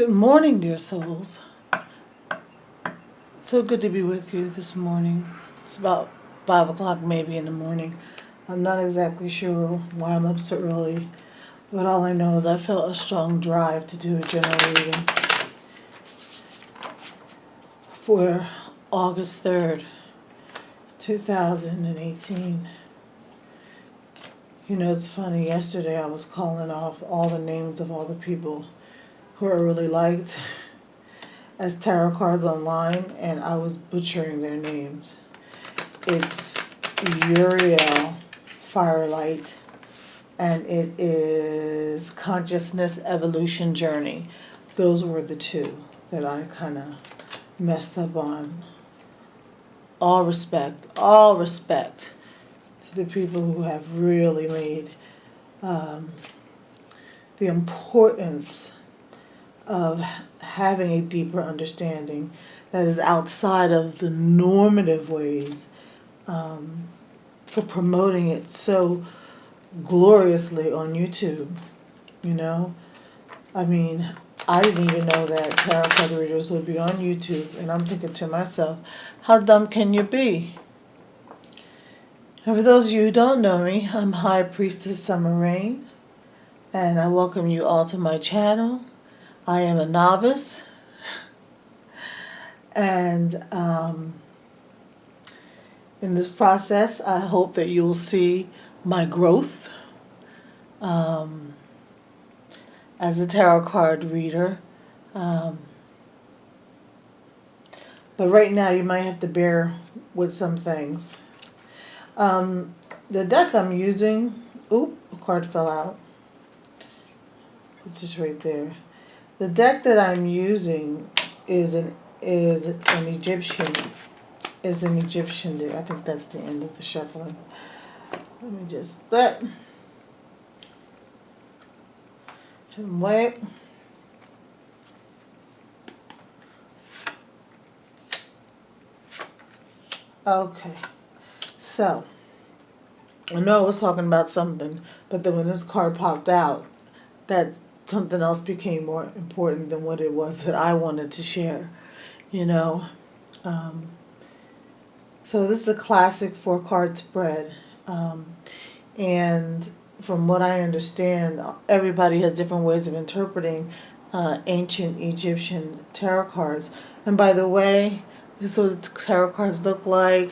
Good morning, dear souls. So good to be with you this morning. It's about 5 o'clock maybe in the morning. I'm not exactly sure why I'm up so early, but all I know is I felt a strong drive to do a general reading for August 3rd, 2018. You know, it's funny, yesterday I was calling off all the names of all the people who I really liked as tarot cards online, and I was butchering their names. It's Uriel Firelight, and it is Consciousness Evolution Journey. Those were the two that I kind of messed up on. All respect to the people who have really made the importance of having a deeper understanding that is outside of the normative ways for promoting it so gloriously on YouTube. You know, I mean, I didn't even know that tarot card readers would be on YouTube, and I'm thinking to myself, how dumb can you be? And for those of you who don't know me, I'm High Priestess Summer Rain, and I welcome you all to my channel. I am a novice, and in this process, I hope that you will see my growth as a tarot card reader. But right now, you might have to bear with some things. The deck I'm using, a card fell out. It's just right there. The deck that I'm using is an Egyptian deck. I think that's the end of the shuffling. Let me just wait. Okay, so I know I was talking about something, but then when this card popped out, that something else became more important than what it was that I wanted to share, you know. So this is a classic 4-card spread, and from what I understand, everybody has different ways of interpreting ancient Egyptian tarot cards. And by the way, this is what tarot cards look like.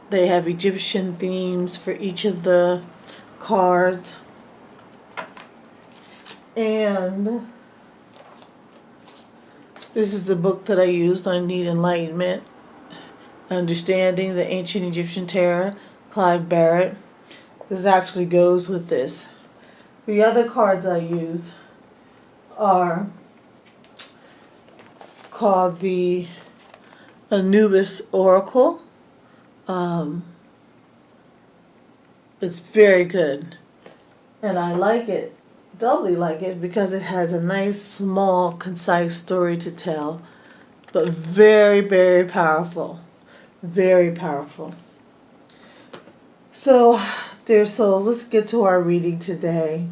They have Egyptian themes for each of the cards. And this is the book that I used on Need Enlightenment, Understanding the Ancient Egyptian Tarot, Clive Barrett. This actually goes with this. The other cards I use are called the Anubis Oracle. It's very good, and I like it, doubly like it, because it has a nice, small, concise story to tell, but very, very powerful. Very powerful. So, dear souls, let's get to our reading today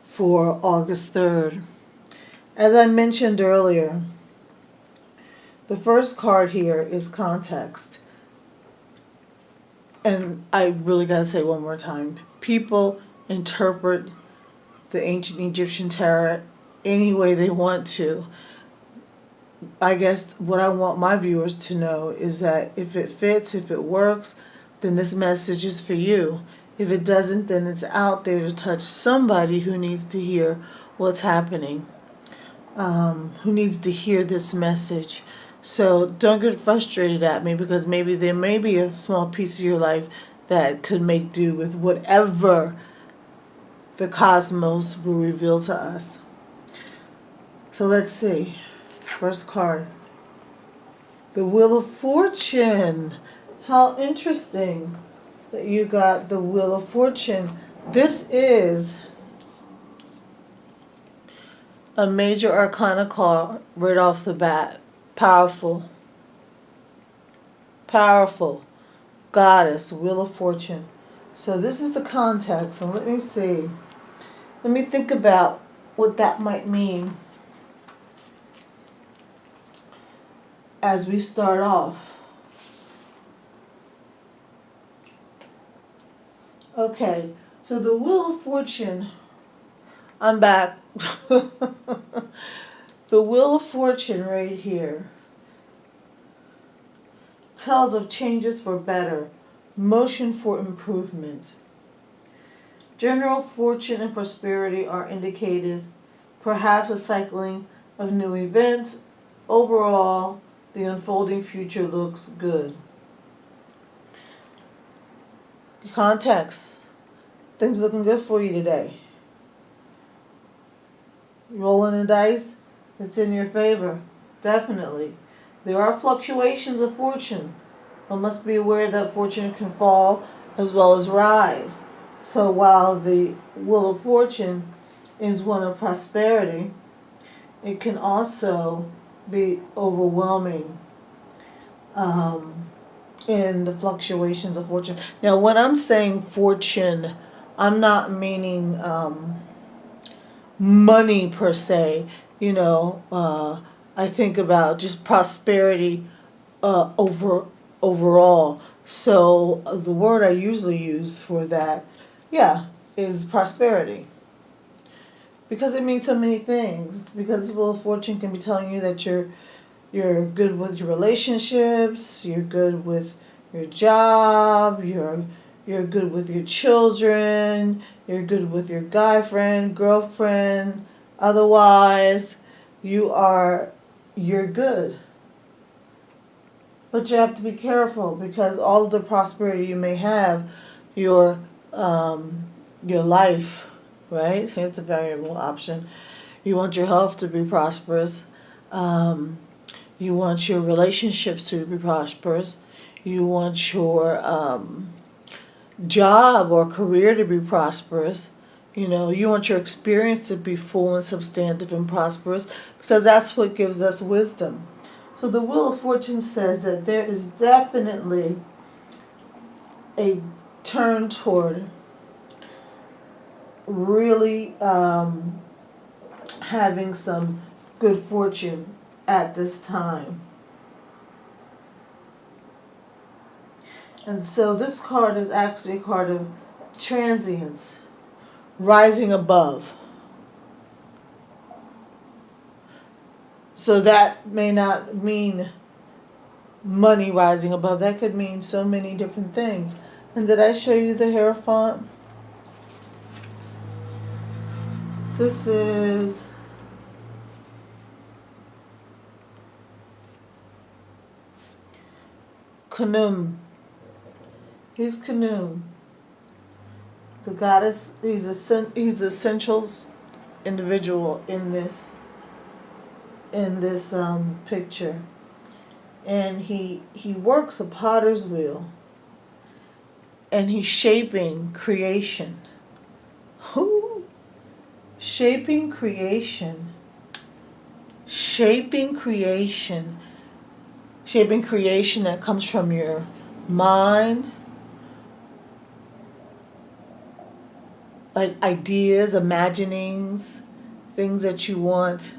for August 3rd. As I mentioned earlier, the first card here is context. And I really got to say one more time, people interpret the ancient Egyptian tarot any way they want to. I guess what I want my viewers to know is that if it fits, if it works, then this message is for you. If it doesn't, then it's out there to touch somebody who needs to hear what's happening, who needs to hear this message. So don't get frustrated at me, because maybe there may be a small piece of your life that could make do with whatever the cosmos will reveal to us. So let's see. First card. The Wheel of Fortune. How interesting that you got the Wheel of Fortune. This is a major arcana card right off the bat. Powerful. Powerful. Goddess, Wheel of Fortune. So this is the context. And let me see. Let me think about what that might mean. as we start off. Okay, so the Wheel of Fortune, I'm back. The Wheel of Fortune right here tells of changes for better, motion for improvement. General fortune and prosperity are indicated, perhaps a cycling of new events. Overall, the unfolding future looks good. Context. Things looking good for you today. Rolling the dice, it's in your favor. Definitely. There are fluctuations of fortune. One must be aware that fortune can fall as well as rise. So while the Wheel of Fortune is one of prosperity, it can also be overwhelming in the fluctuations of fortune. Now, when I'm saying fortune, I'm not meaning money per se. I think about just prosperity overall. So the word I usually use for that, is prosperity. Because it means so many things. Because Wheel of Fortune can be telling you that you're good with your relationships, you're good with your job, you're good with your children, you're good with your guy friend, girlfriend. Otherwise, you're good. But you have to be careful because all of the prosperity you may have, your life, right? It's a variable option. You want your health to be prosperous. You want your relationships to be prosperous. You want your job or career to be prosperous. You want your experience to be full and substantive and prosperous because that's what gives us wisdom. So the Wheel of Fortune says that there is definitely a turn toward really having some good fortune at this time. And so this card is actually a card of transience, rising above. So that may not mean money rising above. That could mean so many different things. And did I show you the Hierophant? This is Khnum. He's Khnum. The goddess, he's the essentials individual in this picture. And he works a potter's wheel. And he's shaping creation. Who? Shaping creation. Shaping creation. Shaping creation that comes from your mind, like ideas, imaginings, things that you want,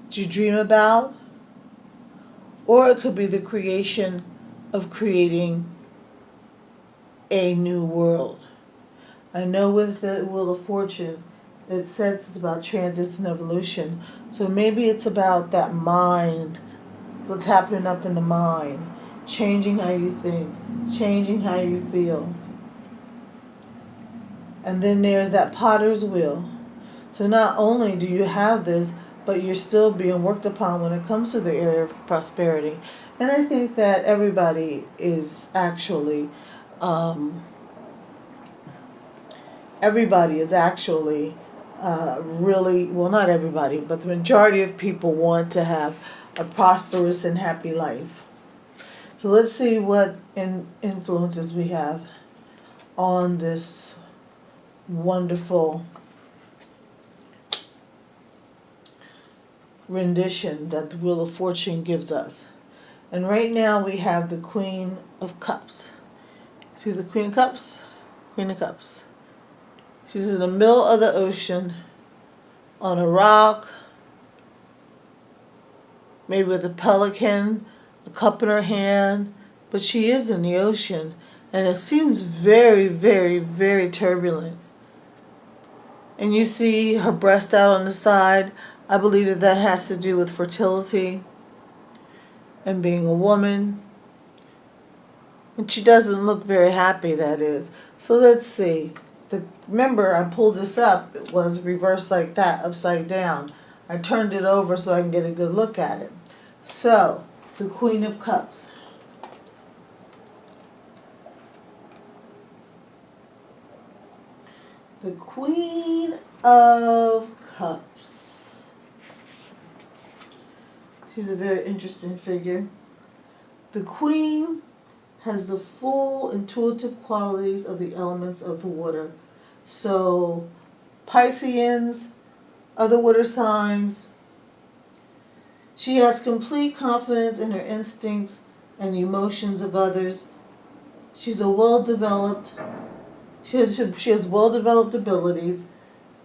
that you dream about. Or it could be the creation of creating a new world. I know with the Wheel of Fortune, it says it's about transits and evolution. So maybe it's about that mind, what's happening up in the mind, changing how you think, changing how you feel. And then there's that potter's wheel. So not only do you have this, but you're still being worked upon when it comes to the area of prosperity. And I think that everybody is actually, really, well, not everybody, but the majority of people want to have a prosperous and happy life. So let's see what influences we have on this wonderful rendition that the Wheel of Fortune gives us. And right now we have the Queen of Cups. See the Queen of Cups? Queen of Cups. She's in the middle of the ocean on a rock. maybe with a pelican, a cup in her hand, but she is in the ocean, and it seems very, very, very turbulent. And you see her breast out on the side. I believe that that has to do with fertility and being a woman. And she doesn't look very happy, that is. So let's see. Remember, I pulled this up. It was reversed like that, upside down. I turned it over so I can get a good look at it. So, the Queen of Cups. The Queen of Cups. She's a very interesting figure. The Queen has the full intuitive qualities of the elements of the water. So, Pisceans, other water signs, she has complete confidence in her instincts and emotions of others. She's a well-developed, she has well-developed abilities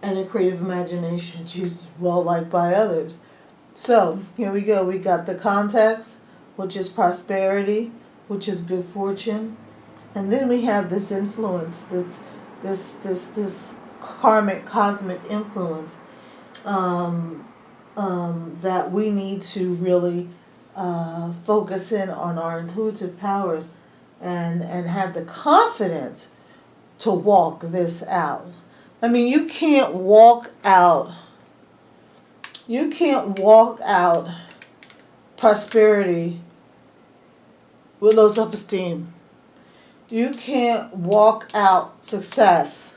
and a creative imagination. She's well-liked by others. So, here we go. We got the context, which is prosperity, which is good fortune. And then we have this influence, this karmic, cosmic influence that we need to really focus in on our intuitive powers and have the confidence to walk this out. I mean, you can't walk out prosperity with low self-esteem. You can't walk out success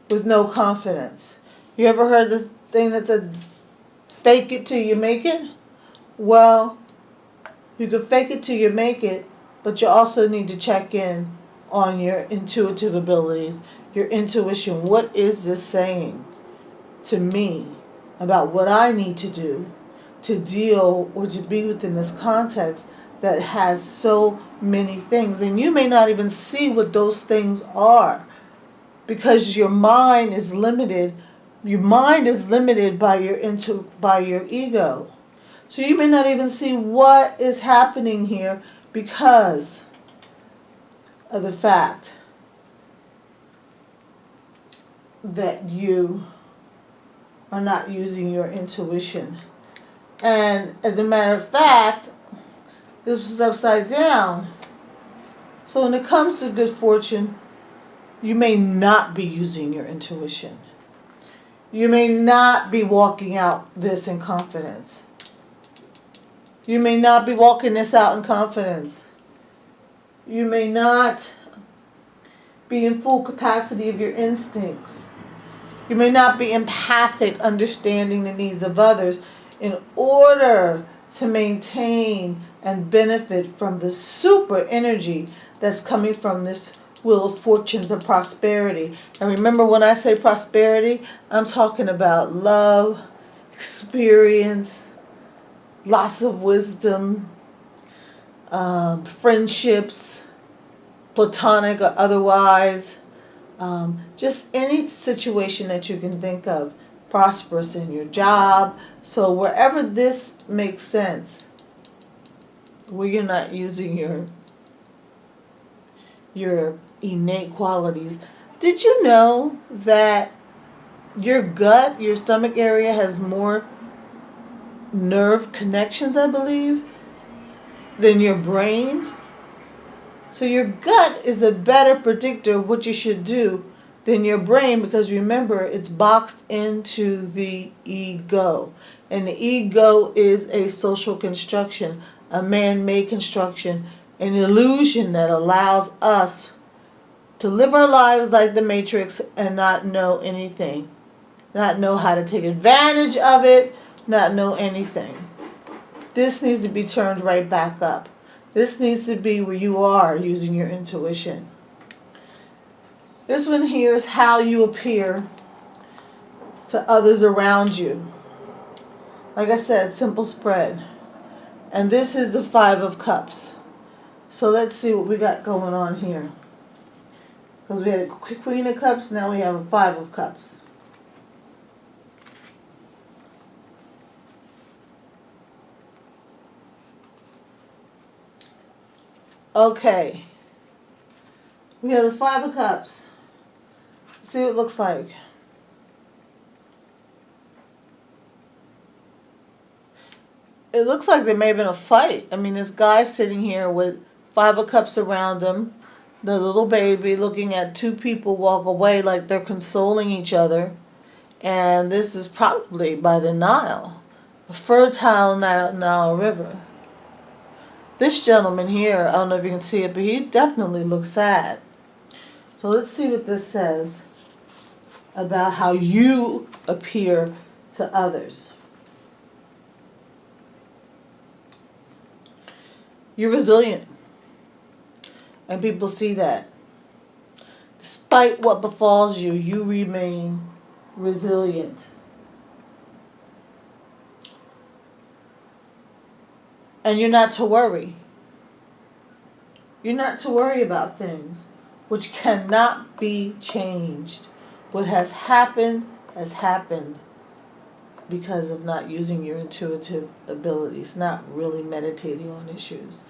with no confidence. You ever heard the thing that said, fake it till you make it? Well, you can fake it till you make it, but you also need to check in on your intuitive abilities, your intuition. What is this saying to me about what I need to do to deal or to be within this context that has so many things? And you may not even see what those things are because your mind is limited. Your mind is limited by your ego. So you may not even see what is happening here because of the fact that you are not using your intuition. And as a matter of fact, this was upside down. So when it comes to good fortune, you may not be using your intuition. You may not be walking out this in confidence. You may not be walking this out in confidence. You may not be in full capacity of your instincts. You may not be empathic, understanding the needs of others in order to maintain and benefit from the super energy that's coming from this Wheel of Fortune, the prosperity. And remember, when I say prosperity, I'm talking about love, experience, lots of wisdom, friendships, platonic or otherwise, just any situation that you can think of, prosperous in your job. So wherever this makes sense, where you're not using your innate qualities. Did you know that your gut, your stomach area has more nerve connections, I believe, than your brain? So your gut is a better predictor of what you should do than your brain, because remember, it's boxed into the ego. And the ego is a social construction, a man-made construction, an illusion that allows us to live our lives like the Matrix and not know anything. Not know how to take advantage of it, not know anything. This needs to be turned right back up. This needs to be where you are using your intuition. This one here is how you appear to others around you. Like I said, simple spread. And this is the Five of Cups. So let's see what we got going on here. Because we had a Queen of Cups, now we have a Five of Cups. Okay. We have the Five of Cups. See what it looks like. It looks like there may have been a fight. I mean, this guy sitting here with Five of Cups around him, the little baby looking at two people walk away like they're consoling each other. And this is probably by the Nile, the fertile Nile River. This gentleman here, I don't know if you can see it, but he definitely looks sad. So let's see what this says about how you appear to others. You're resilient. And people see that. Despite what befalls you, you remain resilient. And you're not to worry. You're not to worry about things which cannot be changed. What has happened because of not using your intuitive abilities, not really meditating on issues.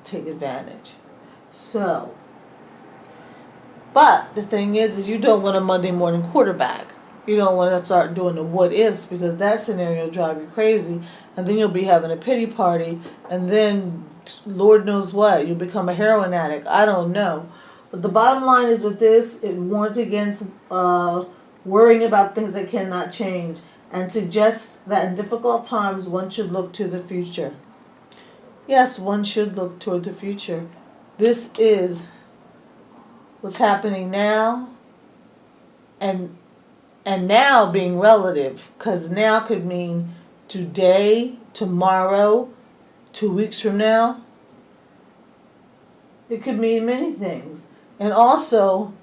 Take advantage. So, but the thing is you don't want a Monday morning quarterback. You don't want to start doing the what ifs, because that scenario will drive you crazy, and then you'll be having a pity party, and then Lord knows what, you'll become a heroin addict. I don't know. But the bottom line is with this, it warns against worrying about things that cannot change, and suggests that in difficult times one should look to the future. Yes, one should look toward the future. This is what's happening now, and now being relative, because now could mean today, tomorrow, 2 weeks from now. It could mean many things. And also,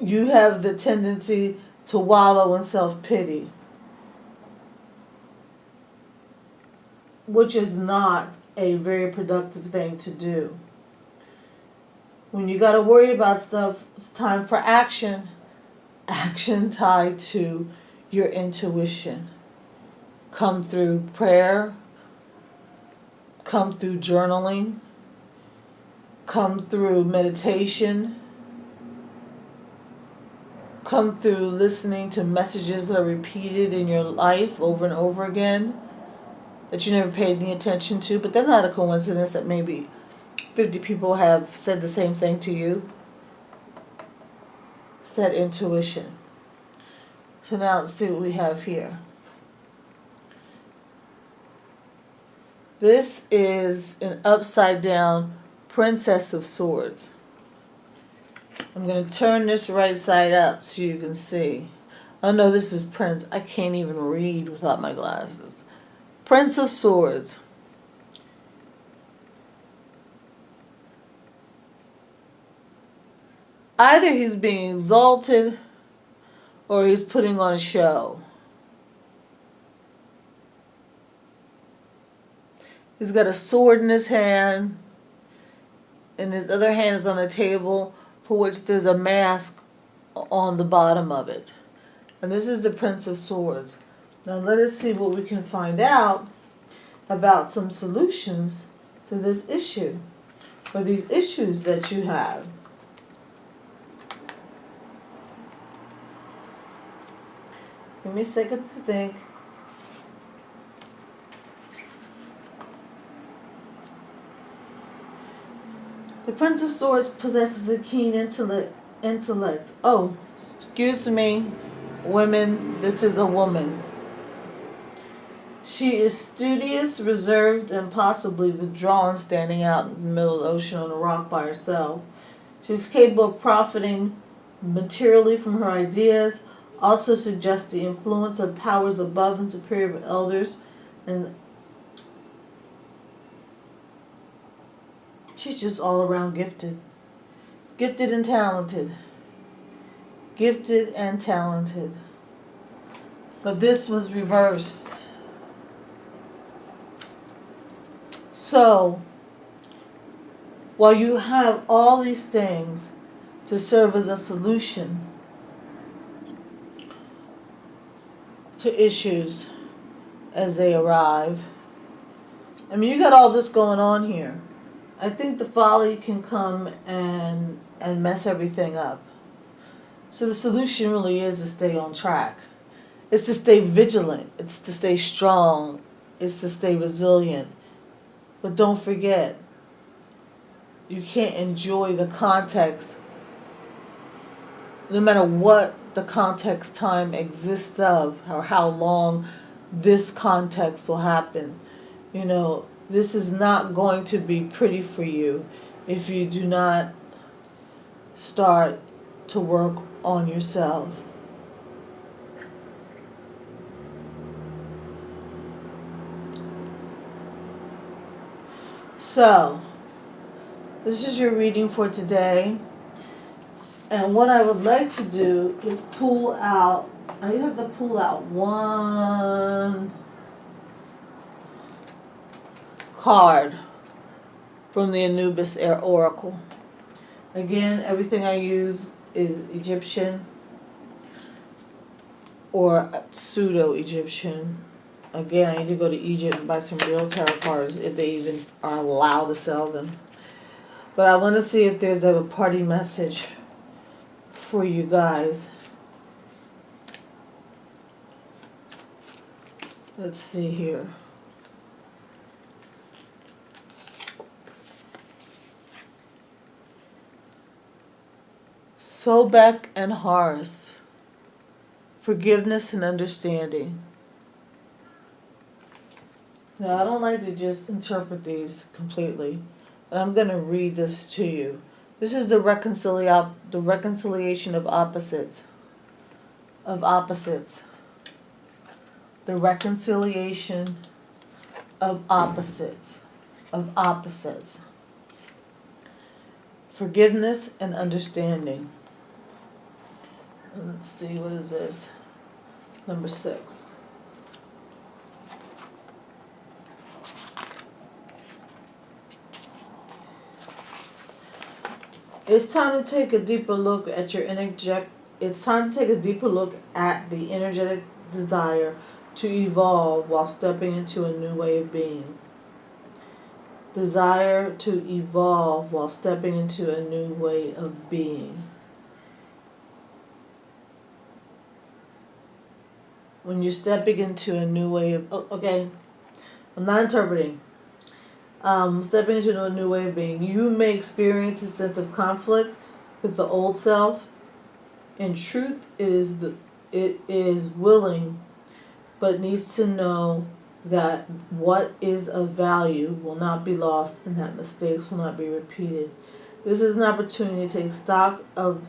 you have the tendency to wallow in self-pity, which is not a very productive thing to do. When you got to worry about stuff, it's time for action. Action tied to your intuition. Come through prayer, come through journaling, come through meditation, come through listening to messages that are repeated in your life over and over again that you never paid any attention to, but that's not a coincidence that maybe 50 people have said the same thing to you. It's that intuition. So now let's see what we have here. This is an upside down Princess of Swords. I'm going to turn this right side up so you can see. Oh no, this is Prince. I can't even read without my glasses. Prince of Swords. Either he's being exalted or he's putting on a show. He's got a sword in his hand, and his other hand is on a table for which there's a mask on the bottom of it. And this is the Prince of Swords. Now let us see what we can find out about some solutions to this issue, or these issues that you have. Give me a second to think. The Prince of Swords possesses a keen intellect. Oh, excuse me, women, this is a woman. She is studious, reserved, and possibly withdrawn, standing out in the middle of the ocean on a rock by herself. She's capable of profiting materially from her ideas, also suggests the influence of powers above and superior of elders, and she's just all around gifted. Gifted and talented. Gifted and talented. But this was reversed. So, while you have all these things to serve as a solution to issues as they arrive, I mean, you got all this going on here. I think the folly can come and mess everything up. So the solution really is to stay on track. It's to stay vigilant. It's to stay strong. It's to stay resilient. But don't forget, you can't enjoy the context, no matter what the context time exists of, or how long this context will happen. You know, this is not going to be pretty for you if you do not start to work on yourself. So, this is your reading for today. And what I would like to do is pull out, I have to pull out one card from the Anubis Oracle. Again, everything I use is Egyptian or pseudo-Egyptian. Again, I need to go to Egypt and buy some real tarot cards if they even are allowed to sell them. But I want to see if there's a party message for you guys. Let's see here. Sobek and Horus. Forgiveness and understanding. Now, I don't like to just interpret these completely, but I'm going to read this to you. This is the reconciliation of opposites. Of opposites. The reconciliation of opposites. Of opposites. Forgiveness and understanding. Let's see, what is this? Number 6. It's time to take a deeper look at It's time to take a deeper look at the energetic desire to evolve while stepping into a new way of being. Desire to evolve while stepping into a new way of being. When you're stepping into a new way of... okay, I'm not interpreting. Stepping into a new way of being. You may experience a sense of conflict with the old self. In truth, it is willing, but needs to know that what is of value will not be lost and that mistakes will not be repeated. This is an opportunity to take stock of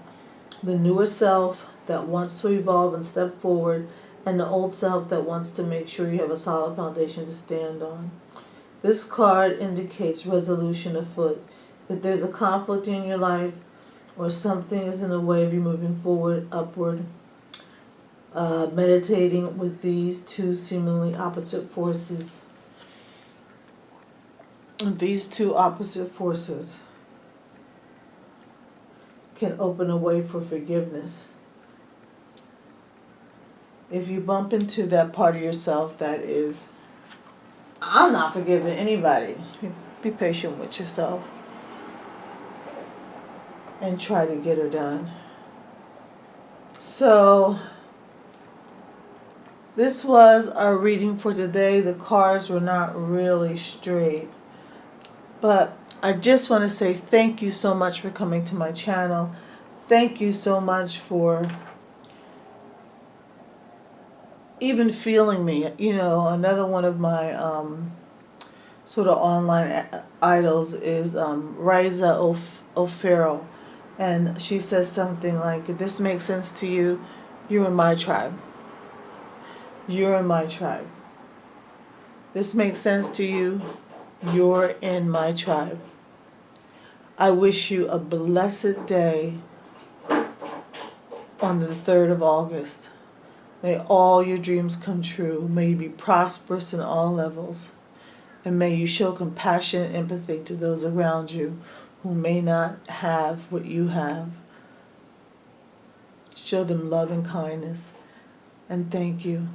the newer self that wants to evolve and step forward, and the old self that wants to make sure you have a solid foundation to stand on. This card indicates resolution afoot. If there's a conflict in your life or something is in the way of you moving forward, upward, meditating with these two seemingly opposite forces. These two opposite forces can open a way for forgiveness. If you bump into that part of yourself that is, I'm not forgiving anybody, be patient with yourself and try to get her done. So, this was our reading for today. The cards were not really straight, but I just want to say thank you so much for coming to my channel. Thank you so much for even feeling me. You know, another one of my sort of online idols is Riza O'Farrell, and she says something like, if this makes sense to you, you're in my tribe. You're in my tribe. This makes sense to you, you're in my tribe. I wish you a blessed day on the 3rd of August. May all your dreams come true. May you be prosperous in all levels. And may you show compassion and empathy to those around you who may not have what you have. Show them love and kindness. And thank you.